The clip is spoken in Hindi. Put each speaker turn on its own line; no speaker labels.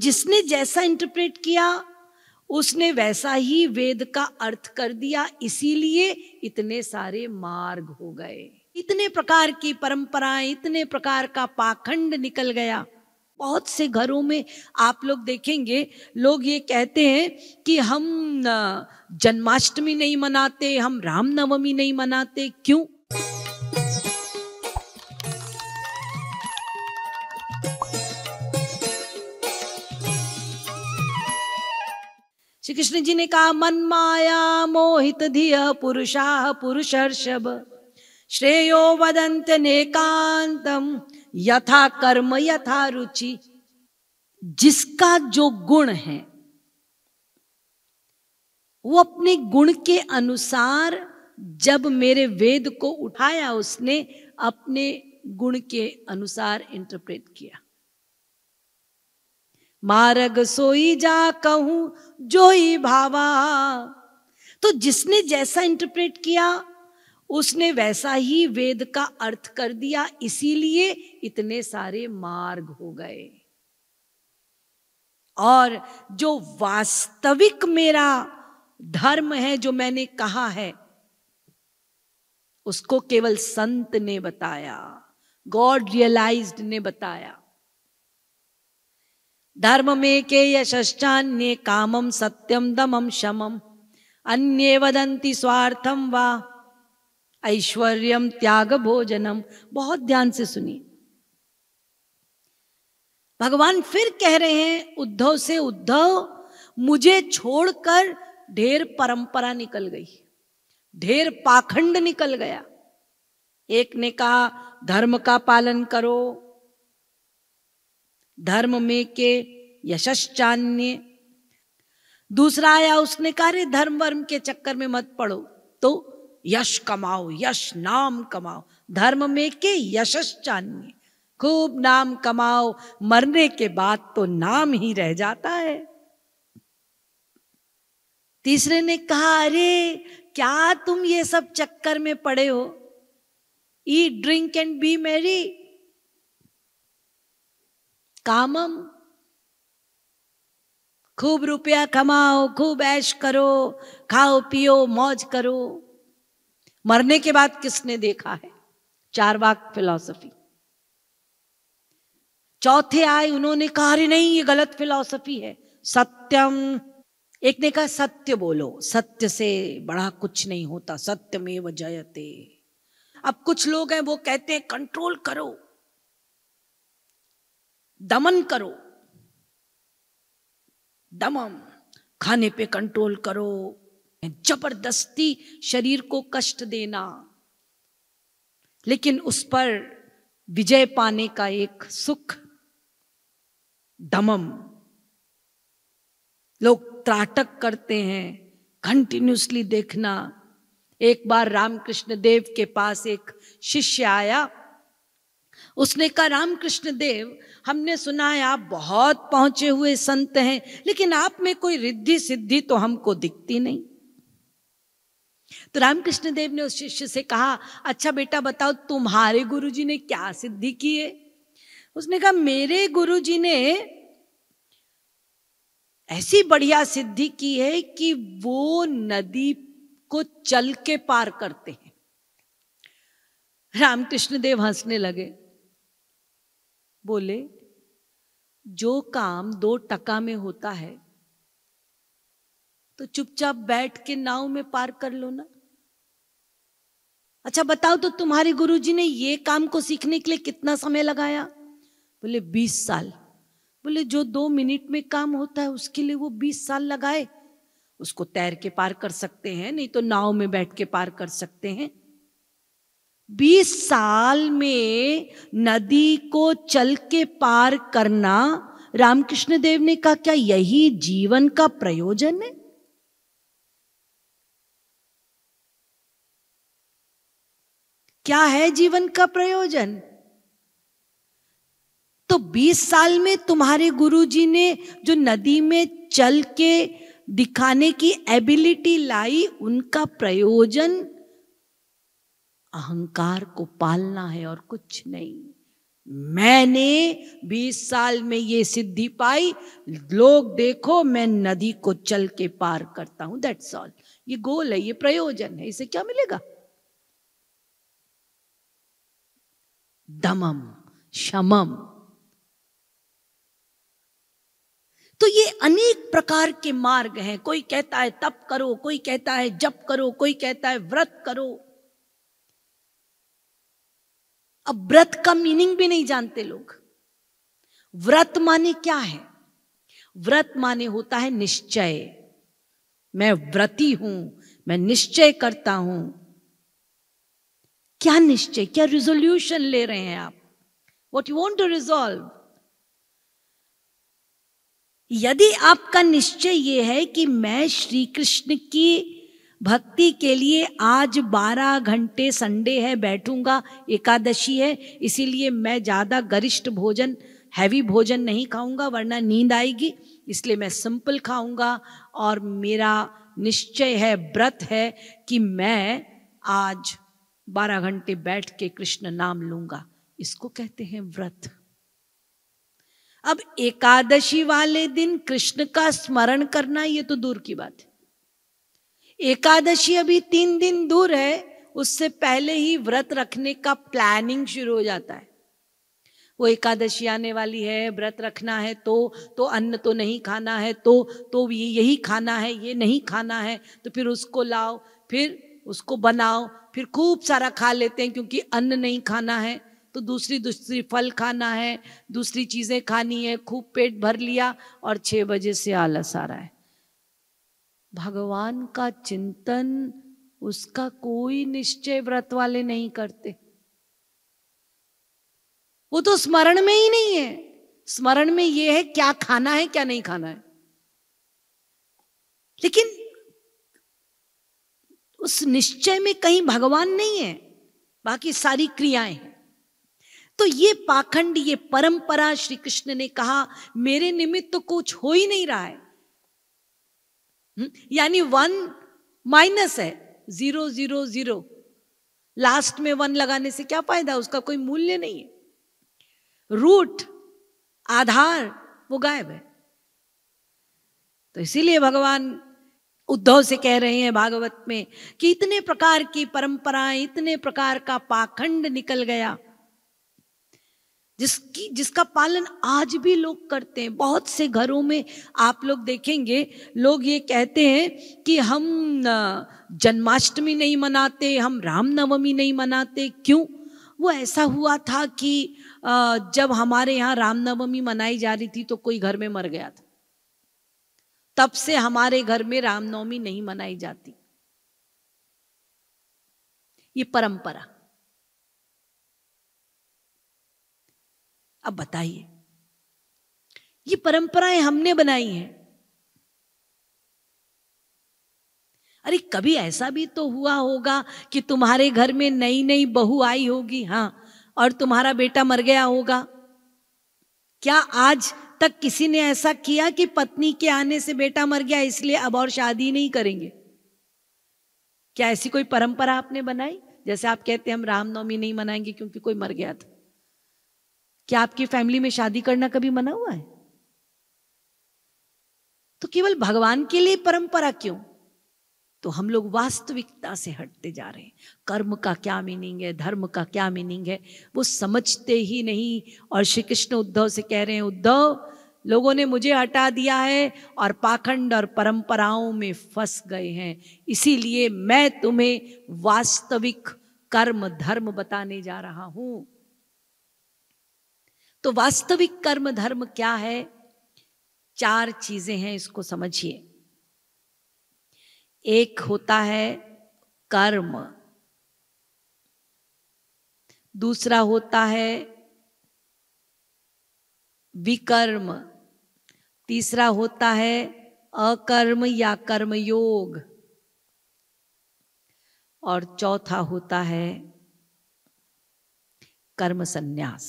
जिसने जैसा इंटरप्रेट किया उसने वैसा ही वेद का अर्थ कर दिया, इसीलिए इतने सारे मार्ग हो गए, इतने प्रकार की परंपराएं, इतने प्रकार का पाखंड निकल गया। बहुत से घरों में आप लोग देखेंगे, लोग ये कहते हैं कि हम जन्माष्टमी नहीं मनाते, हम रामनवमी नहीं मनाते। क्यों? श्री कृष्ण जी ने कहा, मन माया मोहित धिय पुरुषाः पुरुषर्षभ श्रेयो वदन्त नेकांतम यथा कर्म यथा रुचि। जिसका जो गुण है वो अपने गुण के अनुसार, जब मेरे वेद को उठाया उसने अपने गुण के अनुसार इंटरप्रेट किया। मार्ग सोई जा कहूं जोई भावा। तो जिसने जैसा इंटरप्रेट किया उसने वैसा ही वेद का अर्थ कर दिया, इसीलिए इतने सारे मार्ग हो गए। और जो वास्तविक मेरा धर्म है, जो मैंने कहा है, उसको केवल संत ने बताया, गॉड रियलाइज्ड ने बताया। धर्म में के यशश्चान्ये कामम सत्यम दमम शमम अन्ये वदन्ति स्वार्थम वा ऐश्वर्यम त्याग भोजनम। बहुत ध्यान से सुनिए, भगवान फिर कह रहे हैं उद्धव से, उद्धव मुझे छोड़कर ढेर परंपरा निकल गई, ढेर पाखंड निकल गया। एक ने कहा धर्म का पालन करो, धर्म में के यशश्चान्य। दूसरा आया, उसने कहा रे धर्म वर्म के चक्कर में मत पड़ो, तो यश कमाओ, यश नाम कमाओ। धर्म में के यशश्चान्य, खूब नाम कमाओ, मरने के बाद तो नाम ही रह जाता है। तीसरे ने कहा अरे क्या तुम ये सब चक्कर में पड़े हो, eat drink and be merry, कामम, खूब रुपया कमाओ, खूब ऐश करो, खाओ पियो मौज करो। मरने के बाद किसने देखा है? चारवाक फिलॉसफी। चौथे आए, उन्होंने कहा अरे नहीं ये गलत फिलॉसफी है, सत्यम। एक ने कहा सत्य बोलो, सत्य से बड़ा कुछ नहीं होता, सत्यमेव जयते। अब कुछ लोग हैं वो कहते हैं कंट्रोल करो, दमन करो, दमम, खाने पे कंट्रोल करो, जबरदस्ती शरीर को कष्ट देना। लेकिन उस पर विजय पाने का एक सुख, दमम। लोग त्राटक करते हैं, कंटिन्यूसली देखना। एक बार रामकृष्ण देव के पास एक शिष्य आया, उसने कहा रामकृष्ण देव हमने सुना है आप बहुत पहुंचे हुए संत हैं, लेकिन आप में कोई रिद्धि सिद्धि तो हमको दिखती नहीं। तो रामकृष्ण देव ने उस शिष्य से कहा अच्छा बेटा बताओ तुम्हारे गुरुजी ने क्या सिद्धि की है? उसने कहा मेरे गुरुजी ने ऐसी बढ़िया सिद्धि की है कि वो नदी को चल के पार करते हैं। रामकृष्ण देव हंसने लगे, बोले जो काम 2 टका में होता है तो चुपचाप बैठ के नाव में पार कर लो ना। अच्छा बताओ तो तुम्हारे गुरुजी ने ये काम को सीखने के लिए कितना समय लगाया? बोले 20 साल। बोले जो 2 मिनट में काम होता है उसके लिए वो 20 साल लगाए, उसको तैर के पार कर सकते हैं, नहीं तो नाव में बैठ के पार कर सकते हैं। 20 साल में नदी को चल के पार करना, रामकृष्ण देव ने कहा क्या यही जीवन का प्रयोजन है? क्या है जीवन का प्रयोजन? तो 20 साल में तुम्हारे गुरुजी ने जो नदी में चल के दिखाने की एबिलिटी लाई, उनका प्रयोजन अहंकार को पालना है और कुछ नहीं। मैंने 20 साल में ये सिद्धि पाई, लोग देखो मैं नदी को चल के पार करता हूं, दैट्स ऑल। ये गोल है, ये प्रयोजन है, इसे क्या मिलेगा? दमम शमम। तो ये अनेक प्रकार के मार्ग हैं। कोई कहता है तप करो, कोई कहता है जप करो, कोई कहता है व्रत करो। अब व्रत का मीनिंग भी नहीं जानते लोग। व्रत माने क्या है? व्रत माने होता है निश्चय। मैं व्रती हूं, मैं निश्चय करता हूं। क्या निश्चय, क्या रिजोल्यूशन ले रहे हैं आप? What you want to resolve? यदि आपका निश्चय यह है कि मैं श्री कृष्ण की भक्ति के लिए आज 12 घंटे, संडे है, बैठूंगा, एकादशी है, इसीलिए मैं ज्यादा गरिष्ठ भोजन, हैवी भोजन नहीं खाऊंगा वरना नींद आएगी, इसलिए मैं सिंपल खाऊंगा, और मेरा निश्चय है, व्रत है कि मैं आज 12 घंटे बैठ के कृष्ण नाम लूंगा, इसको कहते हैं व्रत। अब एकादशी वाले दिन कृष्ण का स्मरण करना ये तो दूर की बात है। एकादशी अभी 3 दिन दूर है, उससे पहले ही व्रत रखने का प्लानिंग शुरू हो जाता है। वो एकादशी आने वाली है, व्रत रखना है, तो अन्न तो नहीं खाना है, तो यही खाना है, ये नहीं खाना है, तो फिर उसको लाओ, फिर उसको बनाओ, फिर खूब सारा खा लेते हैं क्योंकि अन्न नहीं खाना है, तो दूसरी फल खाना है, दूसरी चीजें खानी है, खूब पेट भर लिया और 6 बजे से आलस आ रहा है। भगवान का चिंतन, उसका कोई निश्चय व्रत वाले नहीं करते। वो तो स्मरण में ही नहीं है। स्मरण में ये है क्या खाना है, क्या नहीं खाना है, लेकिन उस निश्चय में कहीं भगवान नहीं है, बाकी सारी क्रियाएं हैं। तो ये पाखंड, ये परंपरा, श्री कृष्ण ने कहा मेरे निमित्त तो कुछ हो ही नहीं रहा है। यानी 1 माइनस है, 0 0 0, लास्ट में 1 लगाने से क्या फायदा, उसका कोई मूल्य नहीं है। रूट, आधार वो गायब है। तो इसीलिए भगवान उद्धव से कह रहे हैं भागवत में कि इतने प्रकार की परंपराएं, इतने प्रकार का पाखंड निकल गया, जिसका पालन आज भी लोग करते हैं। बहुत से घरों में आप लोग देखेंगे, लोग ये कहते हैं कि हम जन्माष्टमी नहीं मनाते, हम रामनवमी नहीं मनाते। क्यों? वो ऐसा हुआ था कि जब हमारे यहाँ रामनवमी मनाई जा रही थी तो कोई घर में मर गया था, तब से हमारे घर में रामनवमी नहीं मनाई जाती। ये परंपरा। अब बताइए, ये परंपराएं हमने बनाई हैं। अरे कभी ऐसा भी तो हुआ होगा कि तुम्हारे घर में नई नई बहू आई होगी, हाँ, और तुम्हारा बेटा मर गया होगा। क्या आज तक किसी ने ऐसा किया कि पत्नी के आने से बेटा मर गया इसलिए अब और शादी नहीं करेंगे? क्या ऐसी कोई परंपरा आपने बनाई? जैसे आप कहते हैं हम रामनवमी नहीं मनाएंगे क्योंकि कोई मर गया था। क्या आपकी फैमिली में शादी करना कभी मना हुआ है? तो केवल भगवान के लिए परंपरा क्यों? तो हम लोग वास्तविकता से हटते जा रहे हैं। कर्म का क्या मीनिंग है, धर्म का क्या मीनिंग है, वो समझते ही नहीं। और श्री कृष्ण उद्धव से कह रहे हैं, उद्धव, लोगों ने मुझे हटा दिया है और पाखंड और परंपराओं में फंस गए हैं, इसीलिए मैं तुम्हें वास्तविक कर्म धर्म बताने जा रहा हूं। तो वास्तविक कर्म धर्म क्या है? 4 चीजें हैं, इसको समझिए। एक होता है कर्म, दूसरा होता है विकर्म, तीसरा होता है अकर्म या कर्मयोग, और चौथा होता है कर्म संन्यास।